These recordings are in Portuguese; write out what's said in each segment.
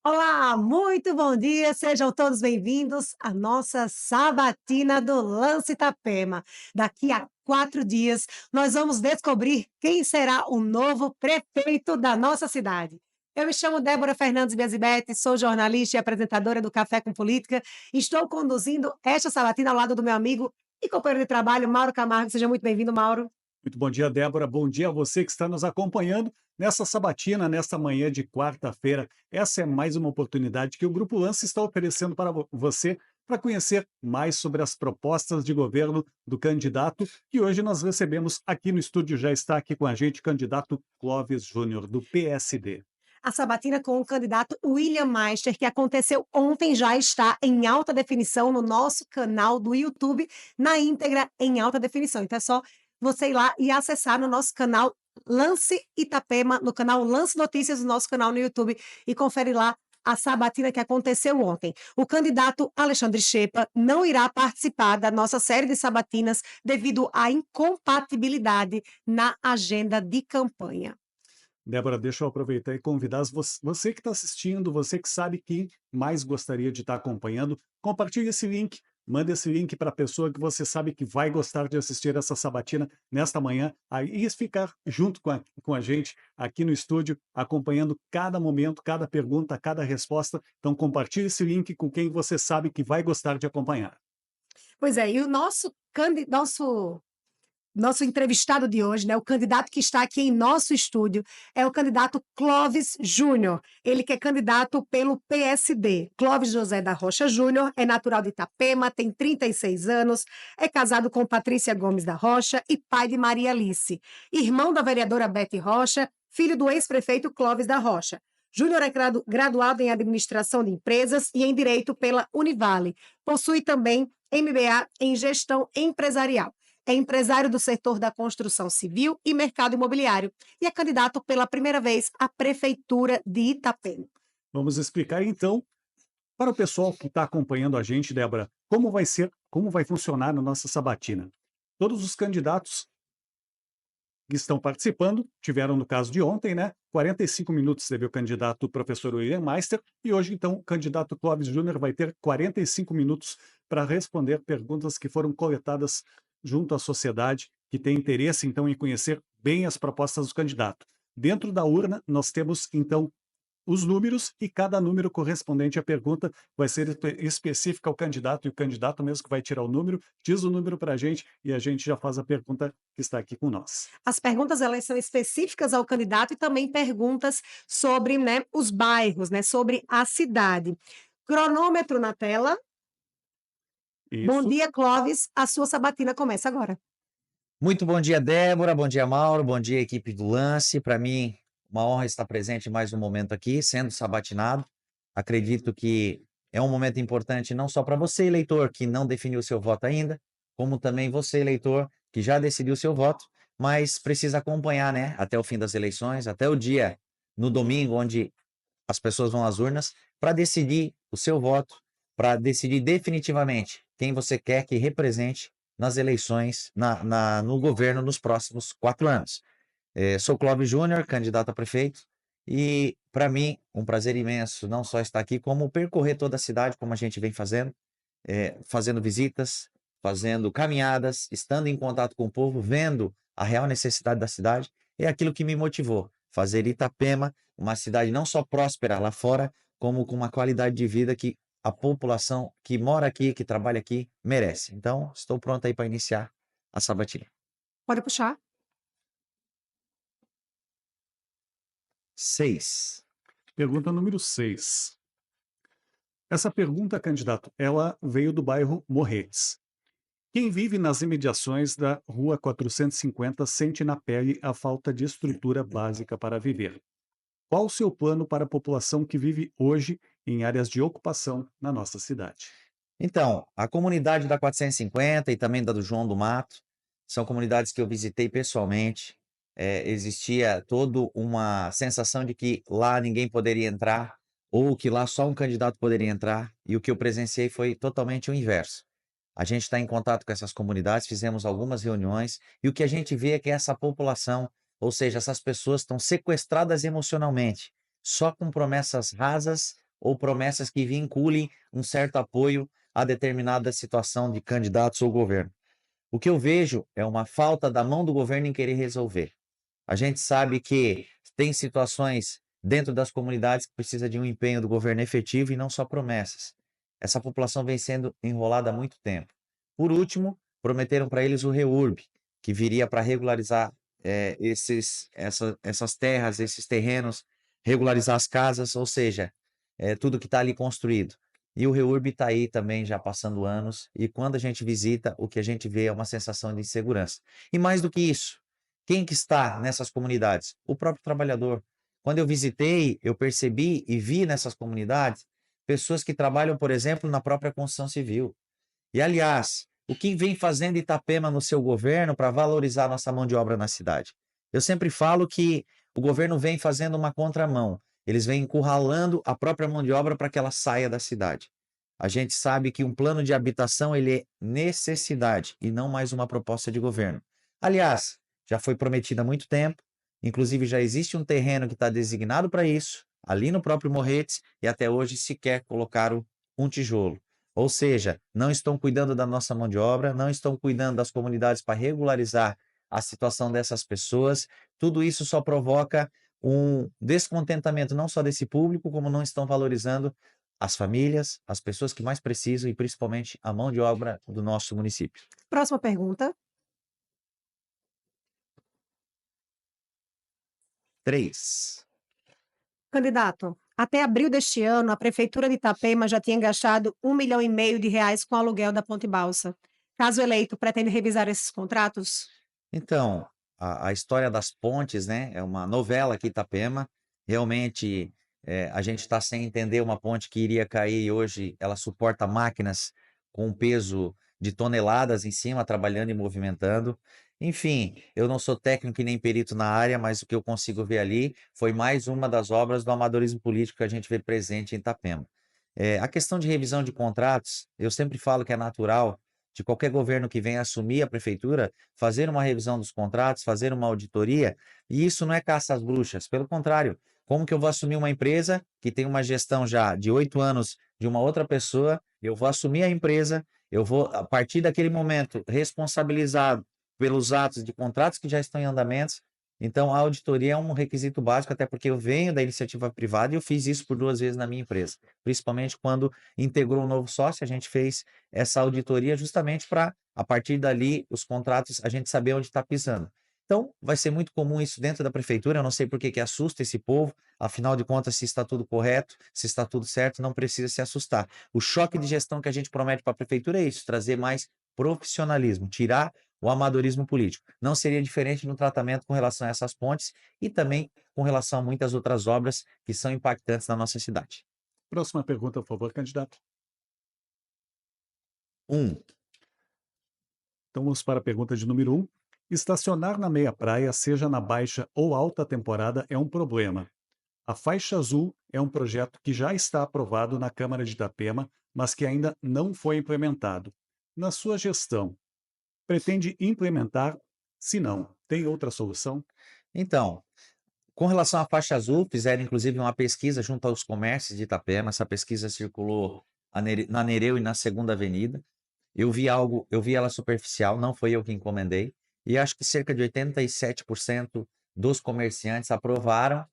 Olá, muito bom dia, sejam todos bem-vindos à nossa sabatina do Lance Itapema. Daqui a 4 dias, nós vamos descobrir quem será o novo prefeito da nossa cidade. Eu me chamo Débora Fernandes Biasibete, sou jornalista e apresentadora do Café com Política. Estou conduzindo esta sabatina ao lado do meu amigo e companheiro de trabalho, Mauro Camargo. Seja muito bem-vindo, Mauro. Muito bom dia, Débora. Bom dia a você que está nos acompanhando nessa sabatina, nesta manhã de quarta-feira. Essa é mais uma oportunidade que o Grupo Lance está oferecendo para você para conhecer mais sobre as propostas de governo do candidato que hoje nós recebemos aqui no estúdio. Já está aqui com a gente o candidato Clóvis Júnior, do PSD. A sabatina com o candidato William Meister, que aconteceu ontem, já está em alta definição no nosso canal do YouTube, na íntegra em alta definição. Então é só você ir lá e acessar no nosso canal Lance Itapema, no canal Lance Notícias, no nosso canal no YouTube, e confere lá a sabatina que aconteceu ontem. O candidato Alexandre Chepa não irá participar da nossa série de sabatinas devido à incompatibilidade na agenda de campanha. Débora, deixa eu aproveitar e convidar você que está assistindo, você que sabe quem mais gostaria de estar acompanhando, compartilhe esse link, mande esse link para a pessoa que você sabe que vai gostar de assistir essa sabatina nesta manhã, aí ficar junto com a gente aqui no estúdio, acompanhando cada momento, cada pergunta, cada resposta. Então compartilhe esse link com quem você sabe que vai gostar de acompanhar. Pois é, e o nosso entrevistado de hoje, né, o candidato que está aqui em nosso estúdio, é o candidato Clóvis Júnior. Ele que é candidato pelo PSD. Clóvis José da Rocha Júnior é natural de Itapema, tem 36 anos, é casado com Patrícia Gomes da Rocha e pai de Maria Alice. Irmão da vereadora Bete Rocha, filho do ex-prefeito Clóvis da Rocha. Júnior é graduado em Administração de Empresas e em Direito pela Univale. Possui também MBA em Gestão Empresarial. É empresário do setor da construção civil e mercado imobiliário e é candidato pela primeira vez à Prefeitura de Itapema. Vamos explicar então para o pessoal que está acompanhando a gente, Débora, como vai funcionar na nossa sabatina. Todos os candidatos que estão participando tiveram, no caso de ontem, né? 45 minutos teve o candidato professor William Meister, e hoje, então, o candidato Clóvis Júnior vai ter 45 minutos para responder perguntas que foram coletadas junto à sociedade, que tem interesse, então, em conhecer bem as propostas do candidato. Dentro da urna, nós temos, então, os números, e cada número correspondente à pergunta vai ser específica ao candidato, e o candidato mesmo que vai tirar o número, diz o número para a gente e a gente já faz a pergunta que está aqui com nós. As perguntas elas são específicas ao candidato e também perguntas sobre, né, os bairros, né, sobre a cidade. Cronômetro na tela. Bom Isso. dia, Clóvis. A sua sabatina começa agora. Muito bom dia, Débora. Bom dia, Mauro. Bom dia, equipe do Lance. Para mim, uma honra estar presente em mais um momento aqui, sendo sabatinado. Acredito que é um momento importante não só para você, eleitor, que não definiu seu voto ainda, como também você, eleitor, que já decidiu seu voto, mas precisa acompanhar, né, até o fim das eleições, até o dia no domingo, onde as pessoas vão às urnas, para decidir o seu voto, para decidir definitivamente quem você quer que represente nas eleições, no governo nos próximos 4 anos. Sou Clóvis Júnior, candidato a prefeito, e para mim um prazer imenso não só estar aqui, como percorrer toda a cidade, como a gente vem fazendo, fazendo visitas, fazendo caminhadas, estando em contato com o povo, vendo a real necessidade da cidade. É aquilo que me motivou, fazer Itapema uma cidade não só próspera lá fora, como com uma qualidade de vida que a população que mora aqui, que trabalha aqui, merece. Então, estou pronto aí para iniciar a sabatina. Pode puxar. 6. Pergunta número 6. Essa pergunta, candidato, ela veio do bairro Morretes. Quem vive nas imediações da Rua 450 sente na pele a falta de estrutura básica para viver. Qual o seu plano para a população que vive hoje em áreas de ocupação na nossa cidade? Então, a comunidade da 450 e também da do João do Mato são comunidades que eu visitei pessoalmente. Existia toda uma sensação de que lá ninguém poderia entrar, ou que lá só um candidato poderia entrar, e o que eu presenciei foi totalmente o inverso. A gente está em contato com essas comunidades, fizemos algumas reuniões, e o que a gente vê é que essa população, ou seja, essas pessoas estão sequestradas emocionalmente, só com promessas rasas, ou promessas que vinculem um certo apoio a determinada situação de candidatos ou governo. O que eu vejo é uma falta da mão do governo em querer resolver. A gente sabe que tem situações dentro das comunidades que precisa de um empenho do governo efetivo e não só promessas. Essa população vem sendo enrolada há muito tempo. Por último, prometeram para eles o REURB, que viria para regularizar essas terras, esses terrenos, regularizar as casas, ou seja, tudo que está ali construído. E o REURB está aí também já passando anos, e quando a gente visita, o que a gente vê é uma sensação de insegurança. E mais do que isso, quem que está nessas comunidades? O próprio trabalhador. Quando eu visitei, eu percebi e vi nessas comunidades pessoas que trabalham, por exemplo, na própria construção civil. E, aliás, o que vem fazendo Itapema no seu governo para valorizar nossa mão de obra na cidade? Eu sempre falo que o governo vem fazendo uma contramão. Eles vêm encurralando a própria mão de obra para que ela saia da cidade. A gente sabe que um plano de habitação ele é necessidade e não mais uma proposta de governo. Aliás, já foi prometido há muito tempo, inclusive já existe um terreno que está designado para isso, ali no próprio Morretes, e até hoje sequer colocaram um tijolo. Ou seja, não estão cuidando da nossa mão de obra, não estão cuidando das comunidades para regularizar a situação dessas pessoas. Tudo isso só provoca um descontentamento não só desse público, como não estão valorizando as famílias, as pessoas que mais precisam e principalmente a mão de obra do nosso município. Próxima pergunta. 3. Candidato, até abril deste ano, a Prefeitura de Itapema já tinha gastado R$ 1,5 milhão com o aluguel da Ponte Balsa. Caso eleito, pretende revisar esses contratos? Então, a história das pontes, né, é uma novela aqui em Itapema. Realmente, a gente está sem entender uma ponte que iria cair e hoje ela suporta máquinas com um peso de toneladas em cima, trabalhando e movimentando. Enfim, eu não sou técnico e nem perito na área, mas o que eu consigo ver ali foi mais uma das obras do amadorismo político que a gente vê presente em Itapema. A questão de revisão de contratos, eu sempre falo que é natural de qualquer governo que venha assumir a prefeitura, fazer uma revisão dos contratos, fazer uma auditoria, e isso não é caça às bruxas, pelo contrário, como que eu vou assumir uma empresa que tem uma gestão já de 8 anos de uma outra pessoa, eu vou assumir a empresa, eu vou, a partir daquele momento, responsabilizado pelos atos de contratos que já estão em andamentos. Então, a auditoria é um requisito básico, até porque eu venho da iniciativa privada e eu fiz isso por 2 vezes na minha empresa, principalmente quando integrou um novo sócio, a gente fez essa auditoria justamente para, a partir dali, os contratos, a gente saber onde está pisando. Então, vai ser muito comum isso dentro da prefeitura, eu não sei por que assusta esse povo, afinal de contas, se está tudo correto, se está tudo certo, não precisa se assustar. O choque de gestão que a gente promete para a prefeitura é isso, trazer mais profissionalismo, tirar o amadorismo político. Não seria diferente no tratamento com relação a essas pontes e também com relação a muitas outras obras que são impactantes na nossa cidade. Próxima pergunta, por favor, candidato. 1. Então vamos para a pergunta de número 1. Estacionar na meia praia, seja na baixa ou alta temporada, é um problema. A faixa azul é um projeto que já está aprovado na Câmara de Itapema, mas que ainda não foi implementado. Na sua gestão, pretende implementar? Se não, tem outra solução? Então, com relação à faixa azul, fizeram inclusive uma pesquisa junto aos comércios de Itapema. Essa pesquisa circulou na Nereu e na Segunda Avenida. Eu vi ela superficial, não foi eu que encomendei, e acho que cerca de 87% dos comerciantes aprovaram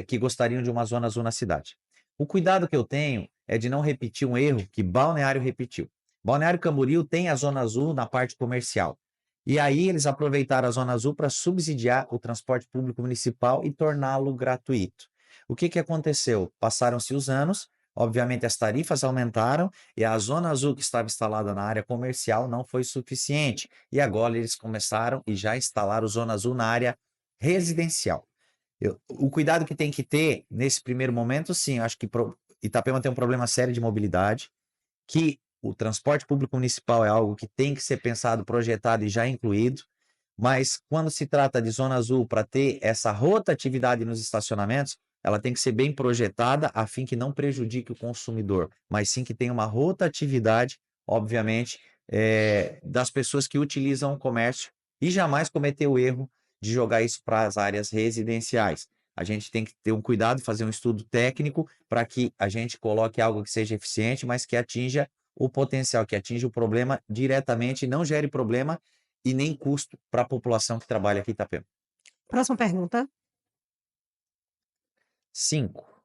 que gostariam de uma zona azul na cidade. O cuidado que eu tenho é de não repetir um erro que Balneário repetiu. Balneário Camboriú tem a zona azul na parte comercial. E aí eles aproveitaram a zona azul para subsidiar o transporte público municipal e torná-lo gratuito. O que aconteceu? Passaram-se os anos, obviamente as tarifas aumentaram e a zona azul que estava instalada na área comercial não foi suficiente. E agora eles começaram e já instalaram zona azul na área residencial. O cuidado que tem que ter nesse primeiro momento, sim, eu acho que Itapema tem um problema sério de mobilidade, que o transporte público municipal é algo que tem que ser pensado, projetado e já incluído, mas quando se trata de zona azul para ter essa rotatividade nos estacionamentos, ela tem que ser bem projetada a fim que não prejudique o consumidor, mas sim que tenha uma rotatividade, obviamente, das pessoas que utilizam o comércio e jamais cometer o erro de jogar isso para as áreas residenciais. A gente tem que ter um cuidado, fazer um estudo técnico para que a gente coloque algo que seja eficiente, mas que atinja o potencial, que atinja o problema diretamente, não gere problema e nem custo para a população que trabalha aqui em Itapema. Próxima pergunta. 5.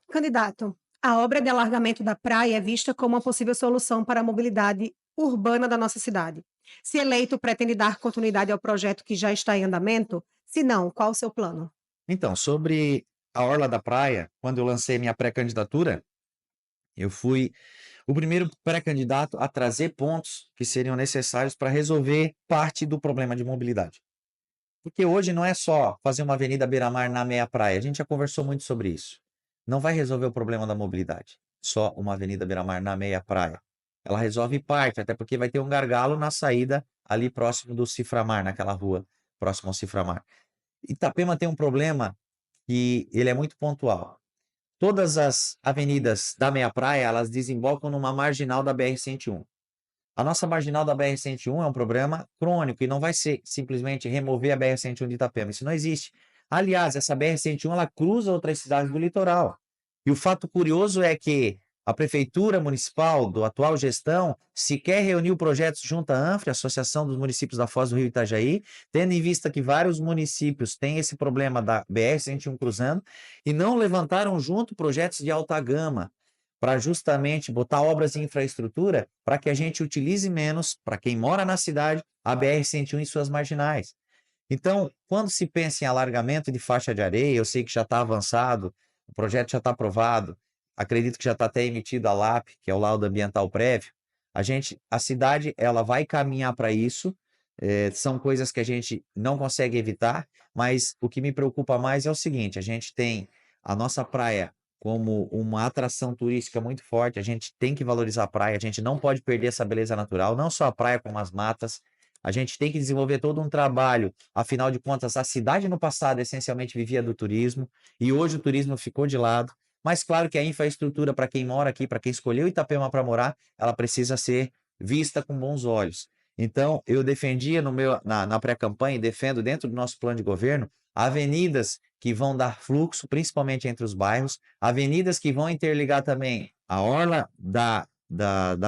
Candidato, a obra de alargamento da praia é vista como uma possível solução para a mobilidade urbana da nossa cidade. Se eleito, pretende dar continuidade ao projeto que já está em andamento? Se não, qual o seu plano? Então, sobre a Orla da Praia, quando eu lancei minha pré-candidatura, eu fui o primeiro pré-candidato a trazer pontos que seriam necessários para resolver parte do problema de mobilidade. Porque hoje não é só fazer uma avenida beira-mar na meia praia, a gente já conversou muito sobre isso. Não vai resolver o problema da mobilidade, só uma avenida beira-mar na meia praia. Ela resolve parte, até porque vai ter um gargalo na saída ali próximo do Ciframar, naquela rua próximo ao Ciframar. Itapema tem um problema que ele é muito pontual. Todas as avenidas da meia praia, elas desembocam numa marginal da BR-101. A nossa marginal da BR-101 é um problema crônico e não vai ser simplesmente remover a BR-101 de Itapema. Isso não existe. Aliás, essa BR-101 ela cruza outras cidades do litoral. E o fato curioso é que a Prefeitura Municipal, do atual gestão, sequer reuniu projetos junto à ANFRE, Associação dos Municípios da Foz do Rio Itajaí, tendo em vista que vários municípios têm esse problema da BR-101 cruzando, e não levantaram junto projetos de alta gama, para justamente botar obras de infraestrutura para que a gente utilize menos, para quem mora na cidade, a BR-101 em suas marginais. Então, quando se pensa em alargamento de faixa de areia, eu sei que já está avançado, o projeto já está aprovado, acredito que já está até emitido a LAP, que é o laudo ambiental prévio. A cidade, ela vai caminhar para isso. São coisas que a gente não consegue evitar, mas o que me preocupa mais é o seguinte: a gente tem a nossa praia como uma atração turística muito forte, a gente tem que valorizar a praia, a gente não pode perder essa beleza natural, não só a praia, como as matas. A gente tem que desenvolver todo um trabalho, afinal de contas, a cidade no passado essencialmente vivia do turismo, e hoje o turismo ficou de lado. Mas claro que a infraestrutura para quem mora aqui, para quem escolheu Itapema para morar, ela precisa ser vista com bons olhos. Então, eu defendia na pré-campanha e defendo dentro do nosso plano de governo avenidas que vão dar fluxo, principalmente entre os bairros, avenidas que vão interligar também a orla da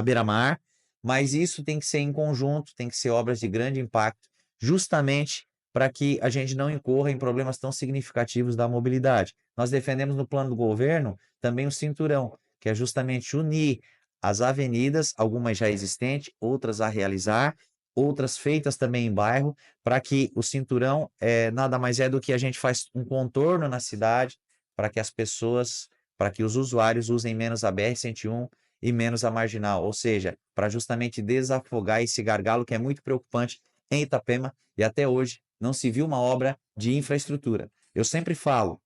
Beira-Mar, mas isso tem que ser em conjunto, tem que ser obras de grande impacto, justamente para que a gente não incorra em problemas tão significativos da mobilidade. Nós defendemos no plano do governo também o cinturão, que é justamente unir as avenidas, algumas já existentes, outras a realizar, outras feitas também em bairro, para que o cinturão nada mais é do que a gente faz um contorno na cidade, para que as pessoas, para que os usuários usem menos a BR-101 e menos a marginal, ou seja, para justamente desafogar esse gargalo que é muito preocupante em Itapema, e até hoje não se viu uma obra de infraestrutura. Eu sempre falo,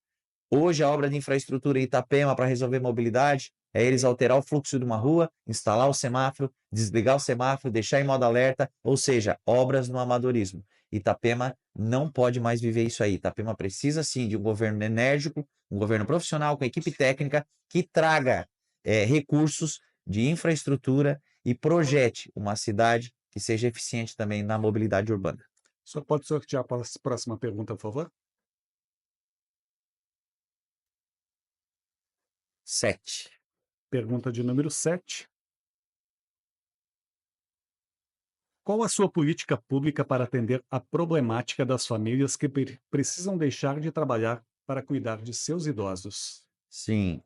hoje a obra de infraestrutura em Itapema para resolver mobilidade é eles alterar o fluxo de uma rua, instalar o semáforo, desligar o semáforo, deixar em modo alerta, ou seja, obras no amadorismo. Itapema não pode mais viver isso aí. Itapema precisa sim de um governo enérgico, um governo profissional com equipe técnica que traga recursos de infraestrutura e projete uma cidade que seja eficiente também na mobilidade urbana. Só pode sortear para a próxima pergunta, por favor? 7. Pergunta de número 7. Qual a sua política pública para atender a problemática das famílias que precisam deixar de trabalhar para cuidar de seus idosos? Sim.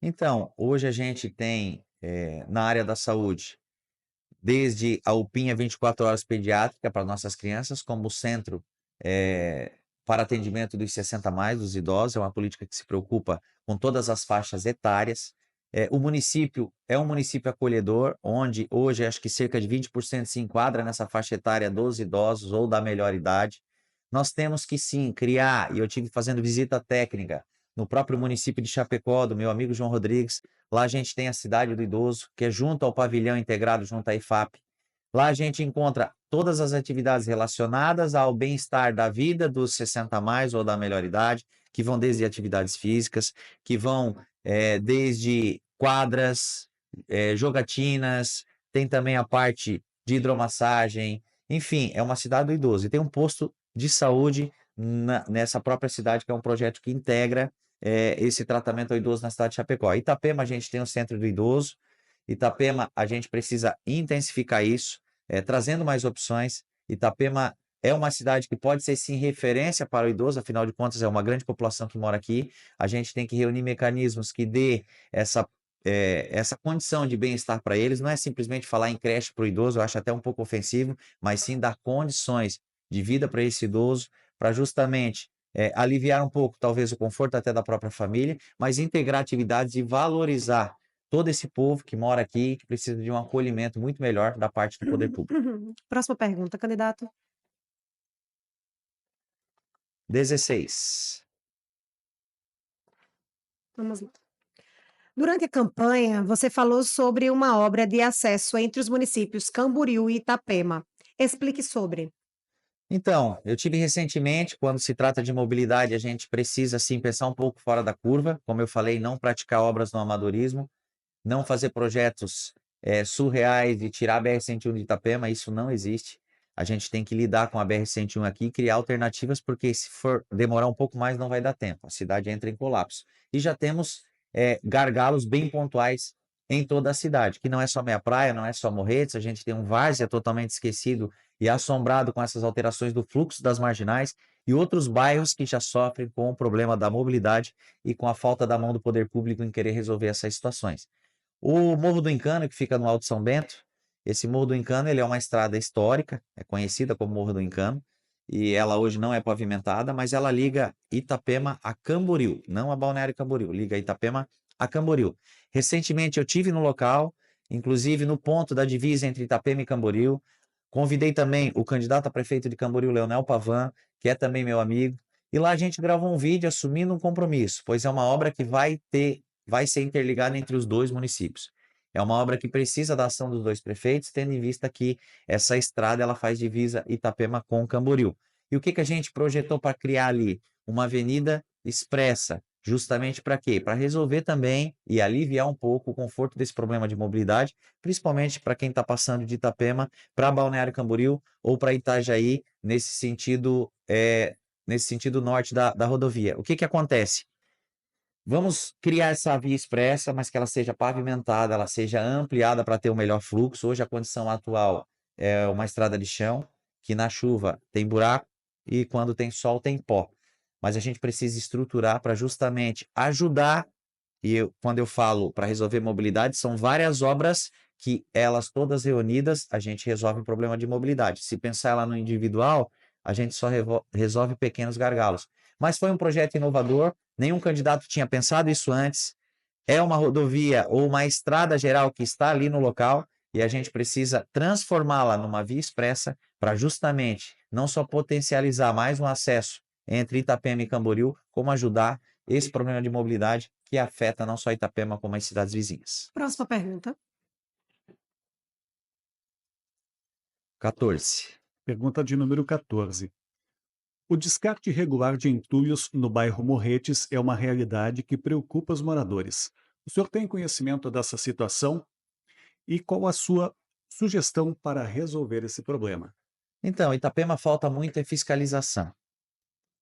Então, hoje a gente tem, na área da saúde, desde a UPinha 24 horas pediátrica para nossas crianças, como o centro para atendimento dos 60 mais, dos idosos, é uma política que se preocupa com todas as faixas etárias. O município é um município acolhedor, onde hoje acho que cerca de 20% se enquadra nessa faixa etária dos idosos ou da melhor idade. Nós temos que sim criar, e eu tive fazendo visita técnica no próprio município de Chapecó, do meu amigo João Rodrigues. Lá a gente tem a Cidade do Idoso, que é junto ao pavilhão integrado, junto à IFAP. Lá a gente encontra todas as atividades relacionadas ao bem-estar da vida dos 60 a mais ou da melhor idade, que vão desde atividades físicas, que vão desde quadras, jogatinas, tem também a parte de hidromassagem, enfim, é uma cidade do idoso. E tem um posto de saúde nessa própria cidade, que é um projeto que integra esse tratamento ao idoso na cidade de Chapecó. Itapema, a gente tem o Centro do Idoso. Itapema, a gente precisa intensificar isso, trazendo mais opções. Itapema é uma cidade que pode ser, sim, referência para o idoso, afinal de contas, é uma grande população que mora aqui. A gente tem que reunir mecanismos que dê essa condição de bem-estar para eles. Não é simplesmente falar em creche para o idoso, eu acho até um pouco ofensivo, mas sim dar condições de vida para esse idoso, para justamente aliviar um pouco, talvez, o conforto até da própria família, mas integrar atividades e valorizar todo esse povo que mora aqui, que precisa de um acolhimento muito melhor da parte do poder público. Próxima pergunta, candidato. 16. Vamos lá. Durante a campanha, você falou sobre uma obra de acesso entre os municípios Camboriú e Itapema. Explique sobre. Então, eu tive recentemente, quando se trata de mobilidade, a gente precisa sim pensar um pouco fora da curva, como eu falei, não praticar obras no amadorismo, não fazer projetos surreais de tirar a BR-101 de Itapema, isso não existe. A gente tem que lidar com a BR-101 aqui e criar alternativas, porque se for demorar um pouco mais, não vai dar tempo. A cidade entra em colapso. E já temos gargalos bem pontuais em toda a cidade, que não é só Meia Praia, não é só Morretes, a gente tem um Várzea totalmente esquecido e assombrado com essas alterações do fluxo das marginais e outros bairros que já sofrem com o problema da mobilidade e com a falta da mão do poder público em querer resolver essas situações. O Morro do Encano, que fica no Alto São Bento, esse Morro do Encano, ele é uma estrada histórica, é conhecida como Morro do Encano, e ela hoje não é pavimentada, mas ela liga Itapema a Camboriú, não a Balneário Camboriú, liga Itapema a Camboriú. Recentemente eu tive no local, inclusive no ponto da divisa entre Itapema e Camboriú, convidei também o candidato a prefeito de Camboriú, Leonel Pavan, que é também meu amigo, e lá a gente gravou um vídeo assumindo um compromisso, pois é uma obra que vai ser interligada entre os dois municípios. É uma obra que precisa da ação dos dois prefeitos, tendo em vista que essa estrada ela faz divisa Itapema com Camboriú. E o que a gente projetou para criar ali? Uma avenida expressa, justamente para quê? Para resolver também e aliviar um pouco o conforto desse problema de mobilidade, principalmente para quem está passando de Itapema para Balneário Camboriú ou para Itajaí, nesse sentido norte da rodovia. O que acontece? Vamos criar essa via expressa, mas que ela seja pavimentada, ela seja ampliada para ter o melhor fluxo. Hoje a condição atual é uma estrada de chão, que na chuva tem buraco e quando tem sol tem pó. Mas a gente precisa estruturar para justamente ajudar, quando eu falo para resolver mobilidade, são várias obras que elas todas reunidas, a gente resolve o problema de mobilidade. Se pensar ela no individual, a gente só resolve pequenos gargalos. Mas foi um projeto inovador, nenhum candidato tinha pensado isso antes. É uma rodovia ou uma estrada geral que está ali no local e a gente precisa transformá-la numa via expressa para justamente não só potencializar mais um acesso entre Itapema e Camboriú, como ajudar esse problema de mobilidade que afeta não só Itapema, como as cidades vizinhas. Próxima pergunta. 14. Pergunta de número 14. O descarte irregular de entulhos no bairro Morretes é uma realidade que preocupa os moradores. O senhor tem conhecimento dessa situação? E qual a sua sugestão para resolver esse problema? Então, Itapema falta muito é fiscalização.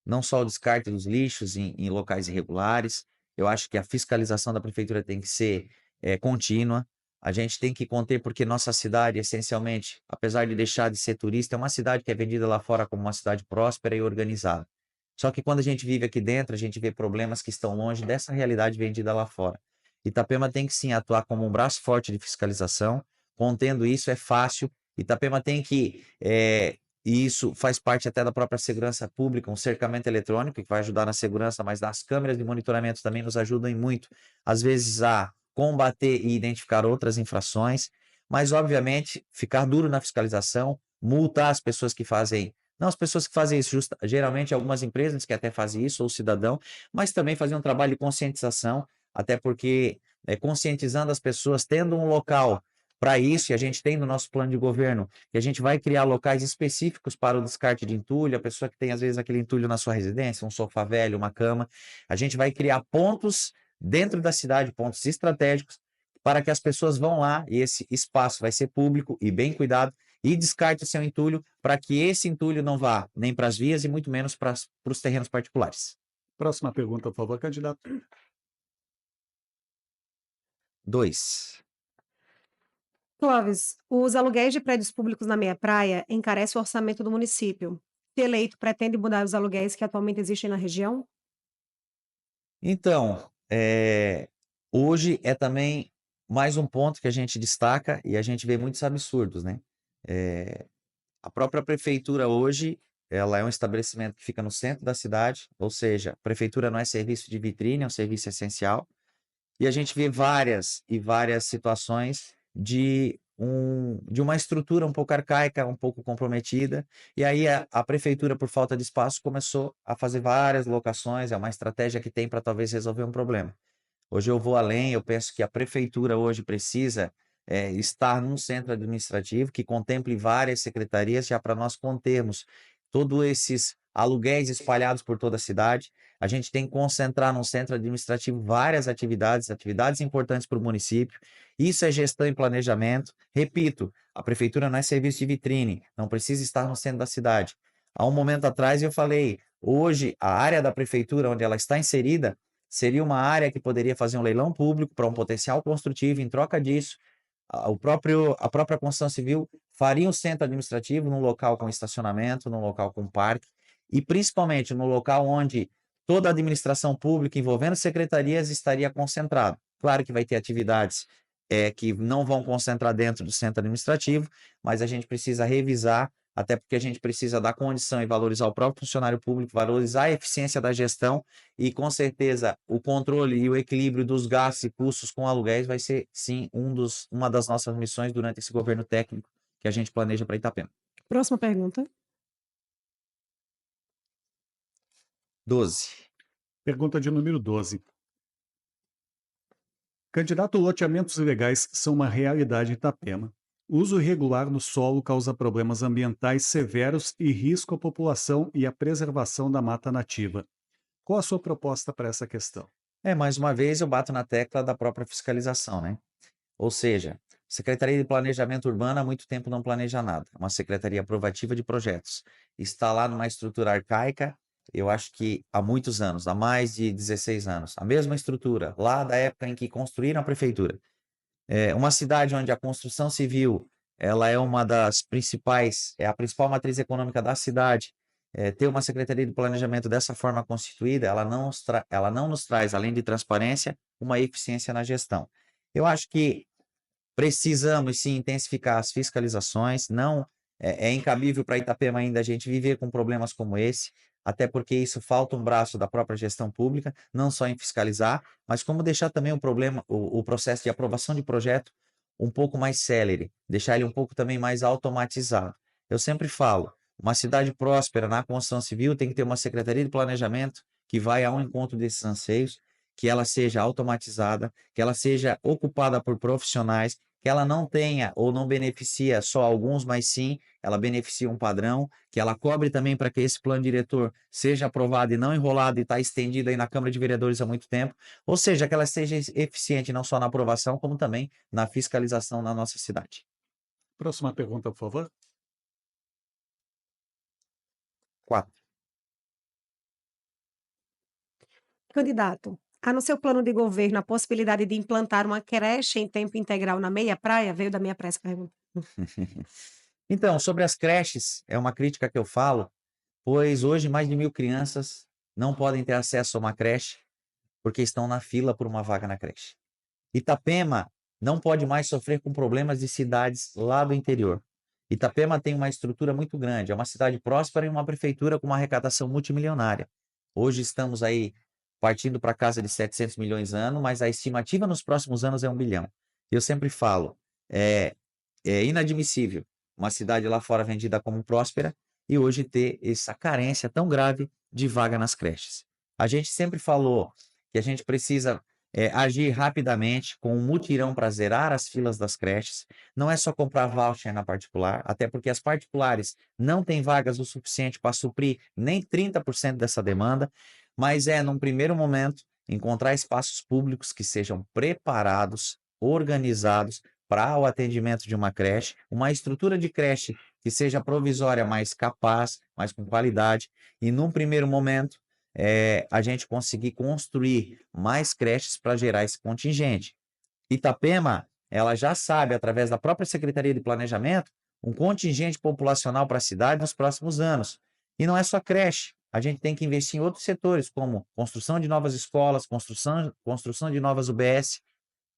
Não só o descarte dos lixos em locais irregulares. Eu acho que a fiscalização da prefeitura tem que ser contínua. A gente tem que conter, porque nossa cidade, essencialmente, apesar de deixar de ser turista, é uma cidade que é vendida lá fora como uma cidade próspera e organizada. Só que quando a gente vive aqui dentro, a gente vê problemas que estão longe dessa realidade vendida lá fora. Itapema tem que sim atuar como um braço forte de fiscalização. Contendo isso é fácil. Itapema tem que e isso faz parte até da própria segurança pública, um cercamento eletrônico que vai ajudar na segurança, mas as câmeras de monitoramento também nos ajudam e muito, às vezes, a combater e identificar outras infrações, mas, obviamente, ficar duro na fiscalização, multar as pessoas que fazem, não as pessoas que fazem isso, geralmente algumas empresas que até fazem isso, ou cidadão, mas também fazer um trabalho de conscientização, até porque conscientizando as pessoas, tendo um local para isso, e a gente tem no nosso plano de governo, que a gente vai criar locais específicos para o descarte de entulho, a pessoa que tem, às vezes, aquele entulho na sua residência, um sofá velho, uma cama, a gente vai criar pontos dentro da cidade, pontos estratégicos, para que as pessoas vão lá, e esse espaço vai ser público e bem cuidado, e descarte o seu entulho para que esse entulho não vá nem para as vias e muito menos para os terrenos particulares. Próxima pergunta, por favor, candidato. 2. Clóvis, os aluguéis de prédios públicos na meia praia encarecem o orçamento do município. Se eleito, pretende mudar os aluguéis que atualmente existem na região? Então, hoje é também mais um ponto que a gente destaca e a gente vê muitos absurdos, né? A própria prefeitura hoje, ela é um estabelecimento que fica no centro da cidade, ou seja, a prefeitura não é serviço de vitrine, é um serviço essencial. E a gente vê várias e várias situações de uma estrutura um pouco arcaica, um pouco comprometida. E aí a prefeitura, por falta de espaço, começou a fazer várias locações, é uma estratégia que tem para talvez resolver um problema. Hoje eu vou além, eu penso que a prefeitura hoje precisa estar num centro administrativo que contemple várias secretarias, já para nós contermos todos esses aluguéis espalhados por toda a cidade. A gente tem que concentrar num centro administrativo várias atividades, atividades importantes para o município. Isso é gestão e planejamento. Repito, a prefeitura não é serviço de vitrine, não precisa estar no centro da cidade. Há um momento atrás eu falei, hoje a área da prefeitura onde ela está inserida seria uma área que poderia fazer um leilão público para um potencial construtivo. Em troca disso, a própria construção civil faria um centro administrativo num local com estacionamento, num local com parque, e principalmente no local onde toda a administração pública envolvendo secretarias estaria concentrada. Claro que vai ter atividades que não vão concentrar dentro do centro administrativo, mas a gente precisa revisar, até porque a gente precisa dar condição e valorizar o próprio funcionário público, valorizar a eficiência da gestão e, com certeza, o controle e o equilíbrio dos gastos e custos com aluguéis vai ser, sim, uma das nossas missões durante esse governo técnico que a gente planeja para Itapema. Próxima pergunta. 12. Pergunta de número 12. Candidato, loteamentos ilegais são uma realidade em Itapema. O uso irregular no solo causa problemas ambientais severos e risco à população e à preservação da mata nativa. Qual a sua proposta para essa questão? Mais uma vez eu bato na tecla da própria fiscalização, né? Ou seja, Secretaria de Planejamento Urbano há muito tempo não planeja nada. Uma secretaria aprovativa de projetos. Está lá numa estrutura arcaica, eu acho que há muitos anos, há mais de 16 anos. A mesma estrutura, lá da época em que construíram a prefeitura. Uma cidade onde a construção civil ela é uma das principais, é a principal matriz econômica da cidade. Ter uma Secretaria de Planejamento dessa forma constituída, ela não nos traz, além de transparência, uma eficiência na gestão. Eu acho que precisamos sim intensificar as fiscalizações, não é incabível para Itapema ainda a gente viver com problemas como esse, até porque isso falta um braço da própria gestão pública, não só em fiscalizar, mas como deixar também o processo de aprovação de projeto um pouco mais célere, deixar ele um pouco também mais automatizado. Eu sempre falo, uma cidade próspera na construção civil tem que ter uma Secretaria de Planejamento que vai ao encontro desses anseios, que ela seja automatizada, que ela seja ocupada por profissionais, que ela não tenha ou não beneficia só alguns, mas sim ela beneficia um padrão, que ela cobre também para que esse plano diretor seja aprovado e não enrolado e está estendido aí na Câmara de Vereadores há muito tempo, ou seja, que ela seja eficiente não só na aprovação, como também na fiscalização na nossa cidade. Próxima pergunta, por favor. 4. Candidato, há no seu plano de governo a possibilidade de implantar uma creche em tempo integral na meia praia? Veio da minha praia essa pergunta. Então, sobre as creches, é uma crítica que eu falo, pois hoje mais de 1.000 crianças não podem ter acesso a uma creche porque estão na fila por uma vaga na creche. Itapema não pode mais sofrer com problemas de cidades lá do interior. Itapema tem uma estrutura muito grande, é uma cidade próspera e uma prefeitura com uma arrecadação multimilionária. Hoje estamos aí partindo para casa de 700 milhões ano, mas a estimativa nos próximos anos é 1 bilhão. Eu sempre falo, é inadmissível uma cidade lá fora vendida como próspera e hoje ter essa carência tão grave de vaga nas creches. A gente sempre falou que a gente precisa agir rapidamente com um mutirão para zerar as filas das creches. Não é só comprar voucher na particular, até porque as particulares não têm vagas o suficiente para suprir nem 30% dessa demanda, mas num primeiro momento, encontrar espaços públicos que sejam preparados, organizados, para o atendimento de uma creche, uma estrutura de creche que seja provisória, mais capaz, mais com qualidade, e num primeiro momento a gente conseguir construir mais creches para gerar esse contingente. Itapema, ela já sabe, através da própria Secretaria de Planejamento, um contingente populacional para a cidade nos próximos anos. E não é só creche, a gente tem que investir em outros setores, como construção de novas escolas, construção de novas UBS,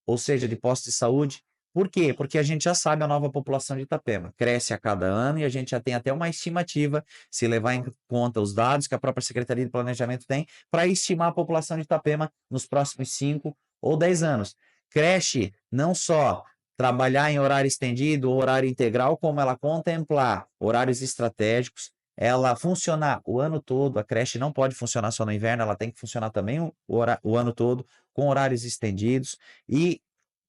ou seja, de postos de saúde. Por quê? Porque a gente já sabe a nova população de Itapema. Cresce a cada ano e a gente já tem até uma estimativa, se levar em conta os dados que a própria Secretaria de Planejamento tem, para estimar a população de Itapema nos próximos 5 ou 10 anos. Creche, não só trabalhar em horário estendido ou horário integral, como ela contemplar horários estratégicos, ela funcionar o ano todo. A creche não pode funcionar só no inverno, ela tem que funcionar também o ano todo, com horários estendidos. E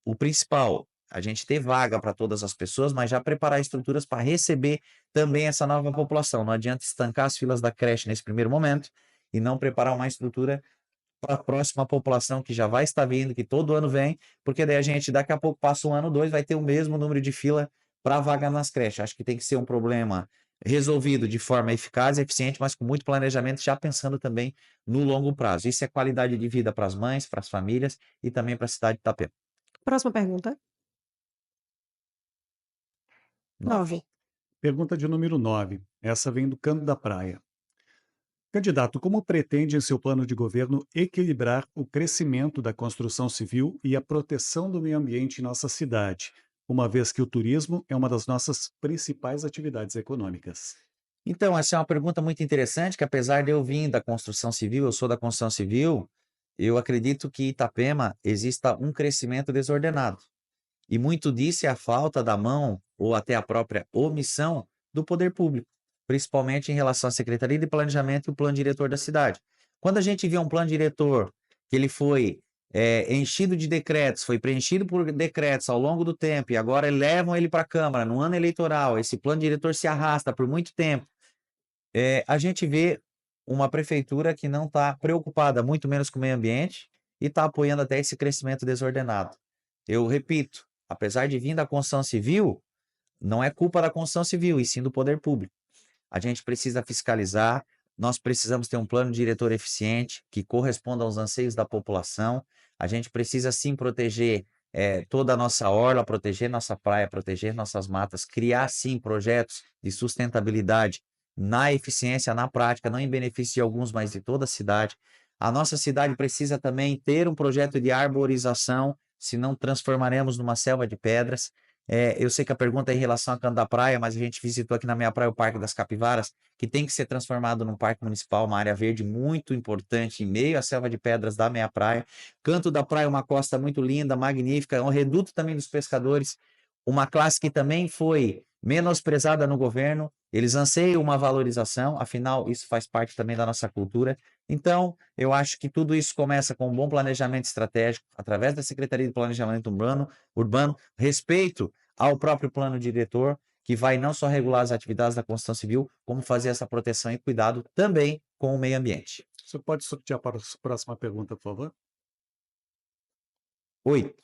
o principal, a gente ter vaga para todas as pessoas, mas já preparar estruturas para receber também essa nova população. Não adianta estancar as filas da creche nesse primeiro momento e não preparar uma estrutura para a próxima população que já vai estar vindo, que todo ano vem, porque daí a gente daqui a pouco passa um ano, dois, vai ter o mesmo número de fila para vaga nas creches. Acho que tem que ser um problema resolvido de forma eficaz e eficiente, mas com muito planejamento, já pensando também no longo prazo. Isso é qualidade de vida para as mães, para as famílias e também para a cidade de Itapema. Próxima pergunta. 9. Pergunta de número 9. Essa vem do Canto da Praia. Candidato, como pretende em seu plano de governo equilibrar o crescimento da construção civil e a proteção do meio ambiente em nossa cidade, uma vez que o turismo é uma das nossas principais atividades econômicas? Então, essa é uma pergunta muito interessante, que apesar de eu vir da construção civil, eu sou da construção civil, eu acredito que Itapema exista um crescimento desordenado. E muito disso é a falta da mão, ou até a própria omissão, do poder público, principalmente em relação à Secretaria de Planejamento e o plano diretor da cidade. Quando a gente vê um plano diretor que ele foi enchido de decretos, foi preenchido por decretos ao longo do tempo, e agora levam ele para a Câmara, no ano eleitoral, esse plano diretor se arrasta por muito tempo, a gente vê uma prefeitura que não está preocupada, muito menos com o meio ambiente, e está apoiando até esse crescimento desordenado. Eu repito, apesar de vir da construção civil, não é culpa da construção civil, e sim do poder público. A gente precisa fiscalizar, nós precisamos ter um plano diretor eficiente, que corresponda aos anseios da população. A gente precisa sim proteger toda a nossa orla, proteger nossa praia, proteger nossas matas, criar sim projetos de sustentabilidade na eficiência, na prática, não em benefício de alguns, mas de toda a cidade. A nossa cidade precisa também ter um projeto de arborização, senão transformaremos numa selva de pedras. Eu sei que a pergunta é em relação a Canto da Praia, mas a gente visitou aqui na minha praia o Parque das Capivaras, que tem que ser transformado num parque municipal, uma área verde muito importante, em meio à selva de pedras da minha praia. Canto da Praia, uma costa muito linda, magnífica, é um reduto também dos pescadores, uma classe que também foi menosprezada no governo. Eles anseiam uma valorização, afinal, isso faz parte também da nossa cultura. Então, eu acho que tudo isso começa com um bom planejamento estratégico, através da Secretaria de Planejamento Urbano, respeito ao próprio plano diretor, que vai não só regular as atividades da construção civil, como fazer essa proteção e cuidado também com o meio ambiente. Você pode sortear para a próxima pergunta, por favor? 8.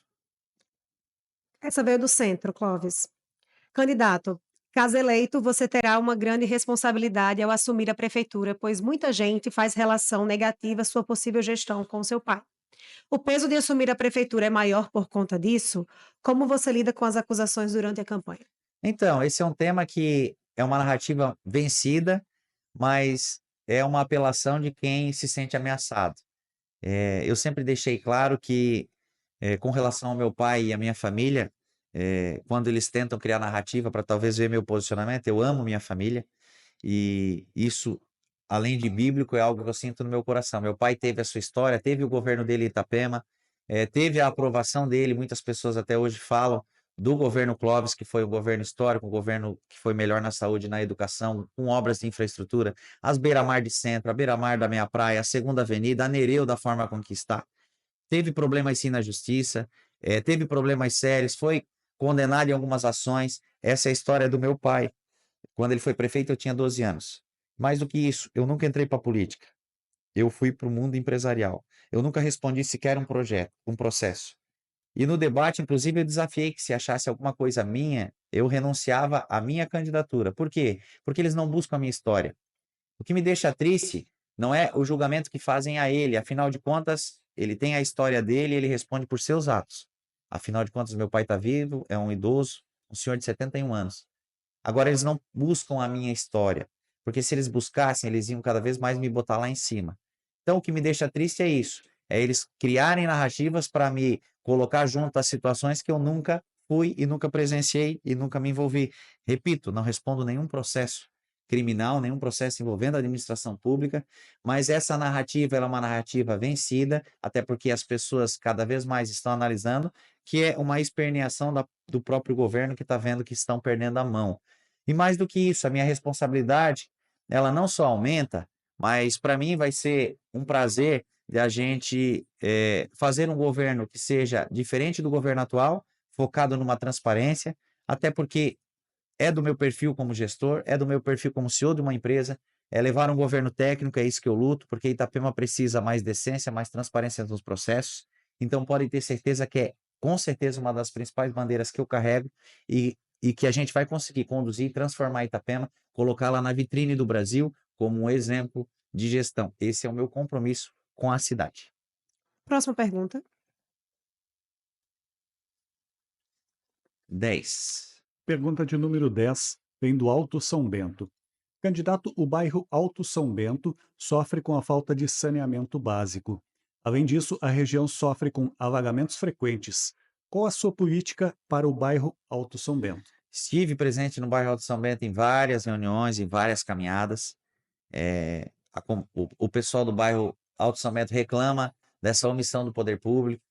Essa veio do centro, Clóvis. Candidato, caso eleito, você terá uma grande responsabilidade ao assumir a prefeitura, pois muita gente faz relação negativa à sua possível gestão com seu pai. O peso de assumir a prefeitura é maior por conta disso? Como você lida com as acusações durante a campanha? Então, esse é um tema que é uma narrativa vencida, mas é uma apelação de quem se sente ameaçado. Eu sempre deixei claro que, com relação ao meu pai e à minha família, quando eles tentam criar narrativa para talvez ver meu posicionamento, eu amo minha família, e isso, além de bíblico, é algo que eu sinto no meu coração. Meu pai teve a sua história, teve o governo dele em Itapema, teve a aprovação dele. Muitas pessoas até hoje falam do governo Clóvis, que foi um governo histórico, um governo que foi melhor na saúde e na educação, com obras de infraestrutura, as beira-mar de centro, a beira-mar da minha praia, a Segunda Avenida, a Nereu da forma com que está. Teve problemas sim na justiça, teve problemas sérios, foi condenado em algumas ações. Essa é a história do meu pai. Quando ele foi prefeito, eu tinha 12 anos. Mais do que isso, eu nunca entrei para a política. Eu fui para o mundo empresarial. Eu nunca respondi sequer um projeto, um processo. E no debate, inclusive, eu desafiei que se achasse alguma coisa minha, eu renunciava à minha candidatura. Por quê? Porque eles não buscam a minha história. O que me deixa triste não é o julgamento que fazem a ele, afinal de contas, ele tem a história dele e ele responde por seus atos. Afinal de contas, meu pai está vivo, é um idoso, um senhor de 71 anos. Agora, eles não buscam a minha história, porque se eles buscassem, eles iam cada vez mais me botar lá em cima. Então, o que me deixa triste é isso, é eles criarem narrativas para me colocar junto a situações que eu nunca fui e nunca presenciei e nunca me envolvi. Repito, não respondo nenhum processo criminal, nenhum processo envolvendo a administração pública, mas essa narrativa ela é uma narrativa vencida, até porque as pessoas cada vez mais estão analisando que é uma esperneação do próprio governo que está vendo que estão perdendo a mão. E mais do que isso, a minha responsabilidade, ela não só aumenta, mas para mim vai ser um prazer de a gente fazer um governo que seja diferente do governo atual, focado numa transparência, até porque é do meu perfil como gestor, é do meu perfil como CEO de uma empresa, é levar um governo técnico, é isso que eu luto, porque Itapema precisa mais decência, mais transparência nos processos. Então, podem ter certeza que é, com certeza, uma das principais bandeiras que eu carrego e que a gente vai conseguir conduzir e transformar Itapema, colocá-la na vitrine do Brasil como um exemplo de gestão. Esse é o meu compromisso com a cidade. Próxima pergunta. 10. Pergunta de número 10 vem do Alto São Bento. Candidato, o bairro Alto São Bento sofre com a falta de saneamento básico. Além disso, a região sofre com alagamentos frequentes. Qual a sua política para o bairro Alto São Bento? Estive presente no bairro Alto São Bento em várias reuniões, em várias caminhadas. O pessoal do bairro Alto São Bento reclama dessa omissão do poder público.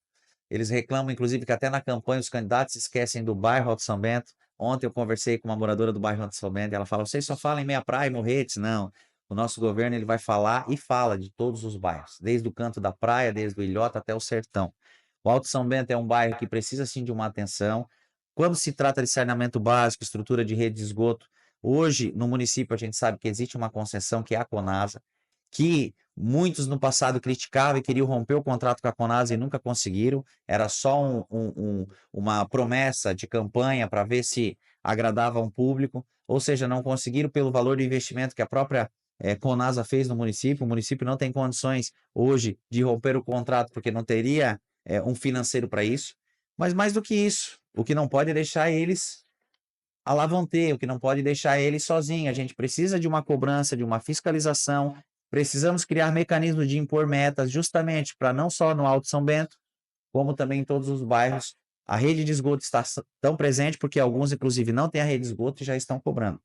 Eles reclamam, inclusive, que até na campanha os candidatos esquecem do bairro Alto São Bento. Ontem eu conversei com uma moradora do bairro Alto São Bento e ela fala: vocês só falam em Meia Praia e Morretes? Não. O nosso governo ele vai falar e fala de todos os bairros, desde o canto da praia, desde o Ilhota até o Sertão. O Alto São Bento é um bairro que precisa sim de uma atenção. Quando se trata de saneamento básico, estrutura de rede de esgoto, hoje no município a gente sabe que existe uma concessão que é a Conasa, que muitos no passado criticavam e queriam romper o contrato com a Conasa e nunca conseguiram. Era só uma promessa de campanha para ver se agradava um público, ou seja, não conseguiram pelo valor do investimento que a própria Conasa fez no município. O município não tem condições hoje de romper o contrato porque não teria um financeiro para isso. Mas mais do que isso, o que não pode é deixar eles à la vontade, o que não pode deixar eles sozinhos. A gente precisa de uma cobrança, de uma fiscalização. Precisamos criar mecanismos de impor metas, justamente para não só no Alto São Bento, como também em todos os bairros. A rede de esgoto está tão presente, porque alguns, inclusive, não têm a rede de esgoto e já estão cobrando.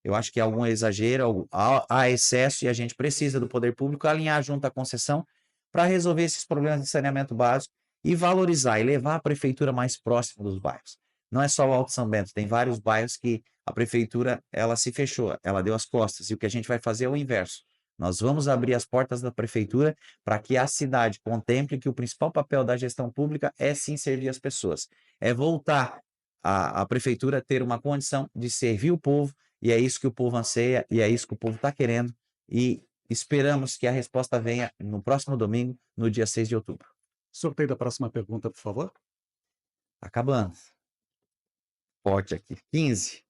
Eu acho que há algum exagero, há excesso, e a gente precisa do poder público alinhar junto à concessão para resolver esses problemas de saneamento básico e valorizar e levar a prefeitura mais próxima dos bairros. Não é só o Alto São Bento, tem vários bairros que a prefeitura ela se fechou, ela deu as costas, e o que a gente vai fazer é o inverso. Nós vamos abrir as portas da prefeitura para que a cidade contemple que o principal papel da gestão pública é sim servir as pessoas, é voltar a prefeitura a ter uma condição de servir o povo, e é isso que o povo anseia, e é isso que o povo está querendo, e esperamos que a resposta venha no próximo domingo, no dia 6 de outubro. Sorteio da próxima pergunta, por favor. Acabando. Forte aqui. 15.